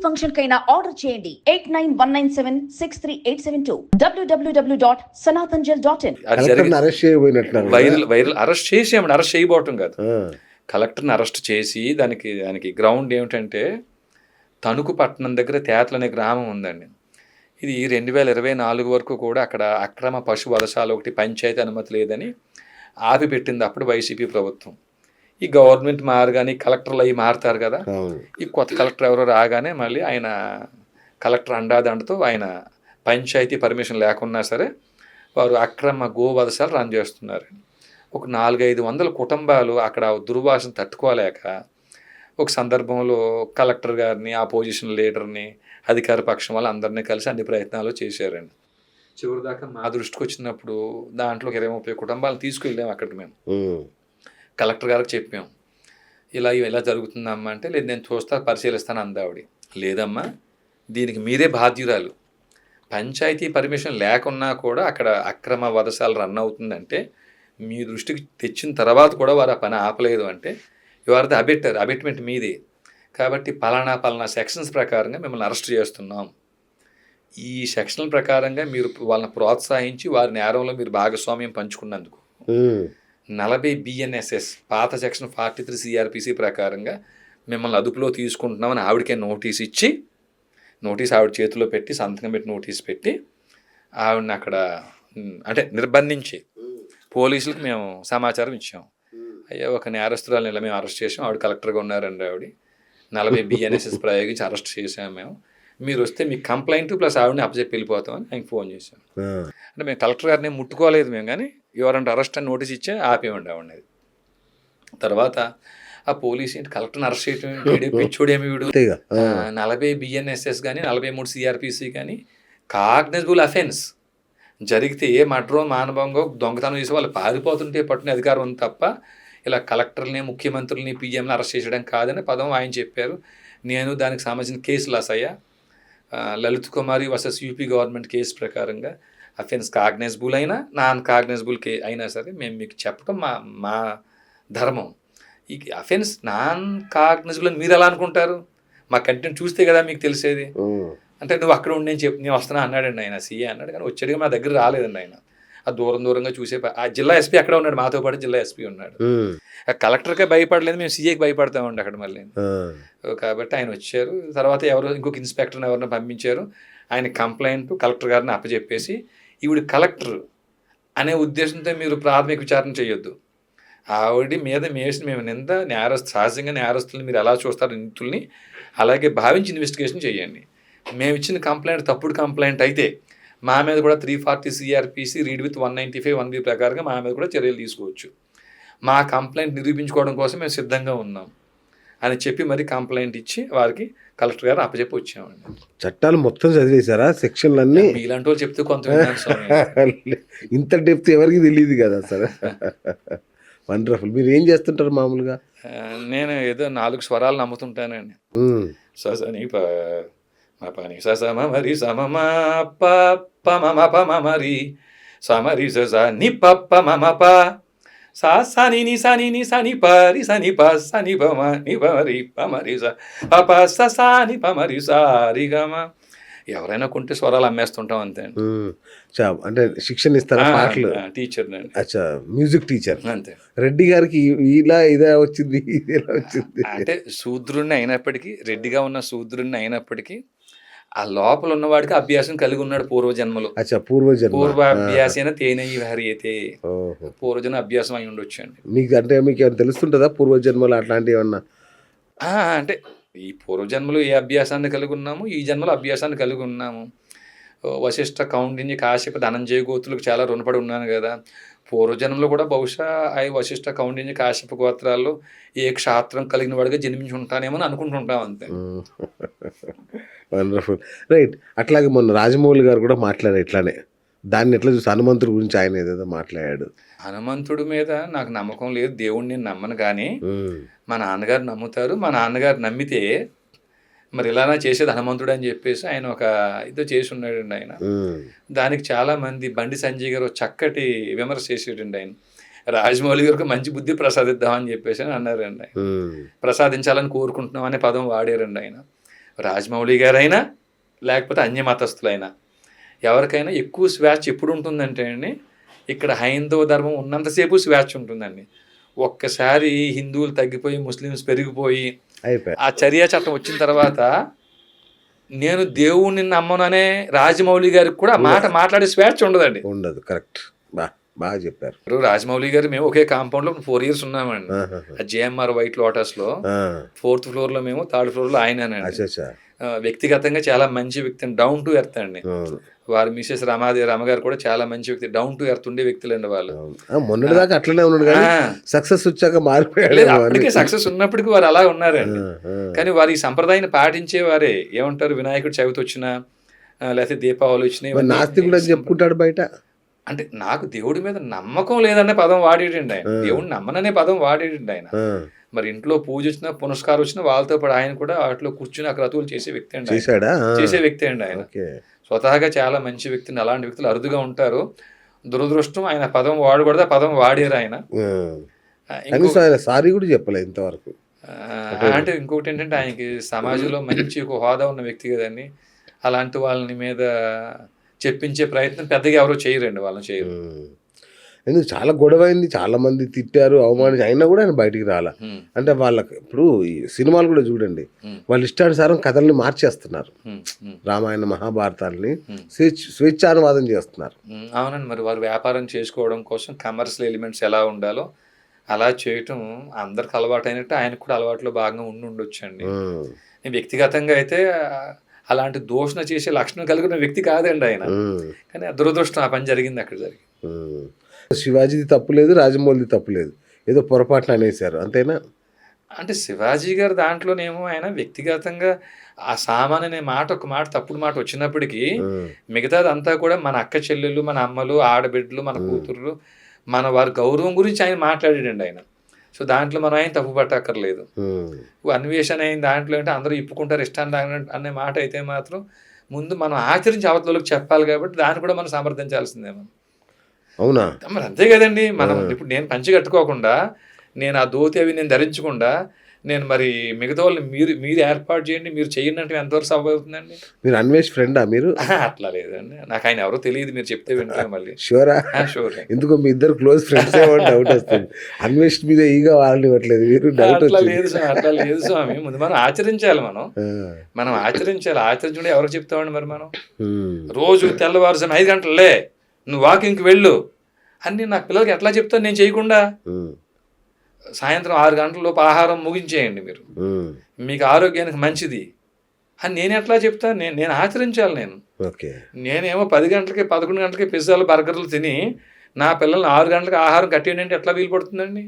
Function కైనా order చేయండి 8919763872 www.sanatanjal.in. Arrest చేయబోయినట్టు viral arrest చేసామండి, అరెస్ట్ చేయబోవటం కాదు, కలెక్టర్ని అరెస్ట్ చేసి దానికి గ్రౌండ్ ఏమిటంటే తణుకు పట్టణం దగ్గర తేతలు అనే గ్రామం ఉందండి. ఇది 2024 వరకు కూడా అక్కడ అక్రమ పశు వధశాల ఒకటి పంచాయతీ అనుమతి లేదని ఆపిపెట్టింది అప్పుడు వైసీపీ ప్రభుత్వం. ఈ గవర్నమెంట్ మారగానే కలెక్టర్లు అవి మారుతారు కదా, ఈ కొత్త కలెక్టర్ ఎవరో రాగానే మళ్ళీ ఆయన కలెక్టర్ అండాదండతో ఆయన పంచాయతీ పర్మిషన్ లేకున్నా సరే వారు అక్రమ గోవధశాలు రన్ చేస్తున్నారు. ఒక 400-500 కుటుంబాలు అక్కడ దుర్వాసన తట్టుకోలేక ఒక సందర్భంలో కలెక్టర్ గారిని, ఆపోజిషన్ లీడర్ని, అధికార పక్షం వాళ్ళు అందరినీ కలిసి అన్ని ప్రయత్నాలు చేశారండి. చివరి దాకా మా దృష్టికి వచ్చినప్పుడు దాంట్లో 20-30 కుటుంబాలను తీసుకెళ్ళాము అక్కడికి. మేము కలెక్టర్ గారికి చెప్పాం, ఇలా జరుగుతుందమ్మా అంటే, లేదు నేను పరిశీలిస్తాను అందావిడ. లేదమ్మా, దీనికి మీరే బాధ్యురాలు, పంచాయతీ పర్మిషన్ లేకున్నా కూడా అక్కడ అక్రమ వధశాల రన్ అవుతుందంటే మీ దృష్టికి తెచ్చిన తర్వాత కూడా వారు ఆ పని ఆపలేదు అంటే యు ఆర్ ద అబెట్మెంట్ మీదే, కాబట్టి పలానా సెక్షన్స్ ప్రకారంగా మిమ్మల్ని అరెస్ట్ చేస్తున్నాం. ఈ సెక్షన్ల ప్రకారంగా మీరు వాళ్ళని ప్రోత్సహించి వారి నేరంలో మీరు భాగస్వామ్యం పంచుకున్నందుకు 40 BNSS పాత సెక్షన్ 43 CRPC ప్రకారంగా మిమ్మల్ని అదుపులో తీసుకుంటున్నామని ఆవిడకే నోటీస్ ఆవిడ చేతిలో పెట్టి, సంతకం పెట్టి నోటీస్ పెట్టి ఆవిడని అక్కడ అంటే నిర్బంధించి పోలీసులకు మేము సమాచారం ఇచ్చాం. అయ్యా, ఒక నేరస్తురాలను ఇలా మేము అరెస్ట్ చేసాం, ఆవిడ కలెక్టర్గా ఉన్నారండి, ఆవిడ 40 BNSS ప్రయోగించి అరెస్ట్ చేసాము మేము, మీరు వస్తే మీకు కంప్లైంట్ ప్లస్ ఆవిడని అప్పచెప్పి వెళ్ళిపోతామని ఆయనకి ఫోన్ చేశాం. అంటే మేము కలెక్టర్ గారిని ముట్టుకోలేదు మేము, కానీ ఎవరంటే అరెస్ట్ అని నోటీస్ ఇచ్చా ఆపేమండి ఆవిడ. తర్వాత ఆ పోలీస్ ఏంటి కలెక్టర్ని అరెస్ట్ చేయడం పిచ్చోడేమి వీడు, 40 BNSS కానీ 43 CRPC కానీ కాగ్నిజబుల్ అఫెన్స్ జరిగితే ఏ మర్డరో మానభంగో దొంగతనం చేసి వాళ్ళు పారిపోతుంటే పట్టుకునే అధికారం ఉంది తప్ప ఇలా కలెక్టర్ని, ముఖ్యమంత్రులని, PMని అరెస్ట్ చేయడం కాదని పదం ఆయన చెప్పారు. నేను దానికి సంబంధించిన కేసులు అసయ్యా లలిత్ కుమారి వర్సెస్ UP గవర్నమెంట్ కేసు ప్రకారంగా అఫెన్స్ కాగ్నైజబుల్ అయినా నాన్ కాగ్నైజబుల్ అయినా సరే మేము మీకు చెప్పడం మా ధర్మం. ఈ అఫెన్స్ నాన్ కాగ్నైజబుల్ అని మీరు ఎలా అనుకుంటారు? మా కంటెంట్ చూస్తే కదా మీకు తెలిసేది. అంటే నువ్వు అక్కడ ఉండి నేను వస్తున్నా అన్నాడండి ఆయన, CA అన్నాడు, కానీ వచ్చాడుగా మా దగ్గర రాలేదండి ఆయన. ఆ దూరంగా చూసే ఆ జిల్లా SP అక్కడ ఉన్నాడు, మాతో పాటు జిల్లా SP ఉన్నాడు. కలెక్టర్కే భయపడలేదు, మేము CAకి భయపడతామండి అక్కడ మళ్ళీ. కాబట్టి ఆయన వచ్చారు. తర్వాత ఇంకొక ఇన్స్పెక్టర్ని ఎవరిని పంపించారు. ఆయన కంప్లైంట్ కలెక్టర్ గారిని అప్పచెప్పేసి ఈవిడ కలెక్టర్ అనే ఉద్దేశంతో మీరు ప్రాథమిక విచారణ చేయొద్దు, ఆవిడ మీద మేము సహజంగా నేరస్తుల్ని మీరు ఎలా చూస్తారు నిందితుల్ని అలాగే భావించి ఇన్వెస్టిగేషన్ చేయండి. మేము ఇచ్చిన కంప్లైంట్ తప్పుడు కంప్లైంట్ అయితే మా మీద కూడా 340 CRPC రీడ్ విత్ 195 1B ప్రకారంగా మా మీద కూడా చర్యలు తీసుకోవచ్చు. మా కంప్లైంట్ నిరూపించుకోవడం కోసం మేము సిద్ధంగా ఉన్నాం అని చెప్పి మరి కంప్లైంట్ ఇచ్చి వారికి కలెక్టర్ గారు అప్పచెప్పి వచ్చామండి. చట్టాలు మొత్తం చదివేశారా? సెక్షన్లన్నీ ఇలాంటి వాళ్ళు చెప్తే కొంత ఇంత డెప్త్ ఎవరికి తెలియదు కదా సార్. వండర్ఫుల్. మీరు ఏం చేస్తుంటారు మామూలుగా? నేను ఏదో 4 స్వరాలు నమ్ముతుంటానండి. సని పని సమ మరి సమమ పమరి సమరి సని పప్ప మమ ప సని ని సని ని సని పరి సని ప సని పమ ని పమరి పమరి స సని పమరి సారి గమ. ఎవరైనా కొంటే స్వరాలు అమ్మేస్తుంటాం అంతే. అంటే శిక్షణ ఇస్తారా? పాటలు టీచర్ అచ్చా, మ్యూజిక్ టీచర్ అంతే. రెడ్డి గారికి ఇదే వచ్చింది, ఇలా వచ్చింది. అంటే శూద్రుడిని అయినప్పటికీ, రెడ్డిగా ఉన్న శూద్రుడిని అయినప్పటికీ ఆ లోపల ఉన్నవాడికి అభ్యాసం కలిగి ఉన్నాడు పూర్వజన్మలో. పూర్వాభ్యాసేన తేనయ్యి హరియతే, పూర్వజన్మ అభ్యాసం అయి ఉండొచ్చు అండి. మీకు అంటే మీకు ఏమైనా తెలుస్తుంటుందా పూర్వజన్మలో అట్లాంటివి ఏమన్నా? అంటే ఈ పూర్వజన్మలో ఏ అభ్యాసాన్ని కలిగి ఉన్నాము, ఈ జన్మలో అభ్యాసాన్ని కలిగి ఉన్నాము. వశిష్ఠ, కౌండిన్య, కాశ్యప, ధనంజయ గోత్రులకు చాలా రుణపడి ఉన్నాను కదా. పూర్వజన్మలో కూడా బహుశా వశిష్ఠ, కౌండిన్య, కాశ్యప గోత్రాల్లో ఏ క్షాత్రం కలిగిన వాడిగా జన్మించి ఉంటానేమో అనుకుంటుంటాం అంతే. వండర్ఫుల్. రైట్. అట్లాగే మొన్న రాజమౌళి గారు కూడా మాట్లాడారు ఇట్లానే, దాన్ని ఎట్లా చూసి హనుమంతుడి గురించి ఆయన ఏదేదో మాట్లాడాడు. హనుమంతుడి మీద నాకు నమ్మకం లేదు, దేవుడిని నేను నమ్మను, కానీ మా నాన్నగారు నమ్ముతారు. మా నాన్నగారు నమ్మితే మరి ఇలానా చేసేది హనుమంతుడు అని చెప్పేసి ఆయన ఒక ఇదో చేసి ఉన్నాడండి ఆయన. దానికి చాలా మంది బండి సంజయ్ గారు చక్కటి విమర్శ చేసేటండి ఆయన. రాజమౌళి గారికి మంచి బుద్ధి ప్రసాదిద్దామని చెప్పేసి అని అన్నారండి ఆయన. ప్రసాదించాలని కోరుకుంటున్నాం అనే పదం వాడారండి ఆయన. రాజమౌళి గారైనా లేకపోతే అన్య మతస్థులైనా ఎవరికైనా ఎక్కువ స్వేచ్ఛ ఎప్పుడు ఉంటుందంటే అండి, ఇక్కడ హైందవ ధర్మం ఉన్నంతసేపు స్వేచ్ఛ ఉంటుందండి. ఒక్కసారి హిందువులు తగ్గిపోయి ముస్లిమ్స్ పెరిగిపోయి అయిపోయి ఆ చర్యా చట్టం వచ్చిన తర్వాత నేను దేవుణ్ణి నమ్మను అనే రాజమౌళి గారికి కూడా ఆ మాట మాట్లాడే స్వేచ్ఛ ఉండదండి. ఉండదు. కరెక్ట్. బాగా చెప్పారు. ఇప్పుడు రాజమౌళి గారు మేము ఒకే కాంపౌండ్ లో 4 years ఉన్నామండి. ఆహాహా. ఆ జేఎంఆర్ వైట్ లోటస్ లో ఆ, 4th floor లో మేము, 3rd floor లో ఆయనండి. అచ్చా. వ్యక్తిగతంగా చాలా మంచి వ్యక్తి అండి, డౌన్ టు ఎర్త్ అండి. అవును. వారి మిసెస్ రమ గారు కూడా చాలా మంచి వ్యక్తి, డౌన్ టు ఎర్త్ ఉండే వ్యక్తులండి వాళ్ళు. అవును. మొన్నటి దాకా అట్లనే ఉన్నాడు కానీ ఆ, సక్సెస్ వచ్చాక మారిపోయాడు. లేదు, అప్పటికే సక్సెస్ ఉన్నప్పటికీ వారు అలా ఉన్నారండి. ఆ, కానీ వారి ఈ సంప్రదాయాన్ని పాటించే వారే. ఏమంటారు, వినాయకుడి చవితి వచ్చినా లేకపోతే దీపావళి వచ్చినా మరి నాస్తికుడు అని చెప్పుకుంటాడు బయట. అంటే నాకు దేవుడి మీద నమ్మకం లేదనే పదం వాడేటండి ఆయన. దేవుడిని నమ్మననే పదం వాడేటండి ఆయన. ఆ, మరి ఇంట్లో పూజ వచ్చినా పునస్కారం వచ్చినా వాళ్ళతో పాటు ఆయన కూడా వాటిలో కూర్చుని ఆ క్రతువులు చేసే వ్యక్తి అండి ఆయన. చేశాడా? చేసే వ్యక్తి అండి ఆయన. ఓకే. స్వతహాగా చాలా మంచి వ్యక్తిని. అలాంటి వ్యక్తులు అరుదుగా ఉంటారు. దురదృష్టం ఆయన పదం వాడకూడదు, ఆ పదం వాడారు ఆయన. ఆ, ఇంకో కనీసం ఆయన సారీ కూడా చెప్పలే ఇంతవరకు. అంటే ఇంకొకటి ఏంటంటే ఆయనకి సమాజంలో మంచి ఒక హోదా ఉన్న వ్యక్తి కదండి. అలాంటి వాళ్ళని మీద చెప్పించే ప్రయత్నం పెద్దగా ఎవరో చేయరండి, వాళ్ళని చేయరు. ఎందుకు చాలా గొడవ అయింది, చాలా మంది తిట్టారు, అవమానించి, అయినా కూడా ఆయన బయటికి రాలా. హ్మ్. అంటే వాళ్ళకి ఇప్పుడు ఈ సినిమాలు కూడా చూడండి, హ్మ్. వాళ్ళ ఇష్టానుసారం కథల్ని మార్చేస్తున్నారు. హ్మ్. హ్మ్. రామాయణ మహాభారతాలని హ్మ్. స్వేచ్ఛానువాదం చేస్తున్నారు. అవునండి. మరి వారు వ్యాపారం చేసుకోవడం కోసం కమర్షియల్ ఎలిమెంట్స్ ఎలా ఉండాలో అలా చేయటం అందరికి అలవాటు అయినట్టు ఆయనకు కూడా అలవాట్లో భాగంగా ఉండొచ్చండి. ఉమ్, నేను వ్యక్తిగతంగా అయితే అలాంటి దూషణ చేసే లక్షణం కలిగిన వ్యక్తి కాదండి ఆయన. ఉమ్, కానీ ఆ దురదృష్టం ఆ పని జరిగింది అక్కడ జరిగింది. ఉమ్. శివాజీది తప్పు లేదు, రాజమౌళిది తప్పు లేదు, ఏదో పొరపాటున అనేసారు అంతేనా? అంటే శివాజీ గారు దాంట్లోనేమో ఆయన వ్యక్తిగతంగా ఆ సామాన్ అనే మాట, ఒక మాట తప్పుడు మాట వచ్చినప్పటికీ ఉమ్, మిగతాదంతా కూడా మన అక్క చెల్లెళ్ళు, మన అమ్మలు, ఆడబిడ్డలు, మన కూతుర్లు, మన వారి గౌరవం గురించి ఆయన మాట్లాడాడండి ఆయన. సో దాంట్లో మనం ఆయన తప్పు పట్టక్కర్లేదు. ఉమ్, అన్వేషణ అయిన దాంట్లో అంటే అందరూ ఇప్పుకుంటారు ఇష్టాన్ని అనే మాట అయితే మాత్రం ముందు మనం ఆచరించి అవతలకు చెప్పాలి కాబట్టి దాన్ని కూడా మనం సమర్థించాల్సిందే మనం. అవునా? మరి అంతే కదండి. మనం ఇప్పుడు నేను పంచి కట్టుకోకుండా, నేను ఆ ధోతి అవి నేను ధరించకుండా, నేను మరి మిగతా వాళ్ళని మీరు ఏర్పాటు చేయండి, మీరు చేయండి అంటే ఎంతవరకు సబ్ అవుతుందండి? మీరు అన్వేష్ ఫ్రెండా మీరు? అట్లా లేదండి. నాకు ఆయన ఎవరో తెలియదు, మీరు చెప్తే వింటాను మళ్ళీ. షూరా? షూర్. ఎందుకో మీ ఇద్దరు క్లోజ్ ఫ్రెండ్స్ డౌట్ వస్తుంది. అన్వేష్ మీద ఈగా వాళ్ళని ఇవ్వట్లేదు, మీరు డౌట్ అట్లా వచ్చింది. లేదు స్వామి, అట్లా లేదు స్వామి. ముందు మనం ఆచరించాలి. మనం ఆచరించాలి. ఆచరించడం ఎవరికి చెప్తామండి మరి మనం? రోజు తెల్లవారుజామున 5 గంటలే నువ్వు వాకింగ్కి వెళ్ళు అని నాకు పిల్లలకి ఎట్లా చెప్తాను నేను చేయకుండా? సాయంత్రం 6 గంటలలోపు ఆహారం ముగించేయండి మీరు, మీకు ఆరోగ్యానికి మంచిది అని నేను ఎట్లా చెప్తాను? నేను ఆచరించాలి. నేనేమో 10 గంటలకి 11 గంటలకి పిజ్జాలు బర్గర్లు తిని నా పిల్లల్ని 6 గంటలకి ఆహారం కట్టేయండి అంటే ఎట్లా వీలు పడుతుందండి?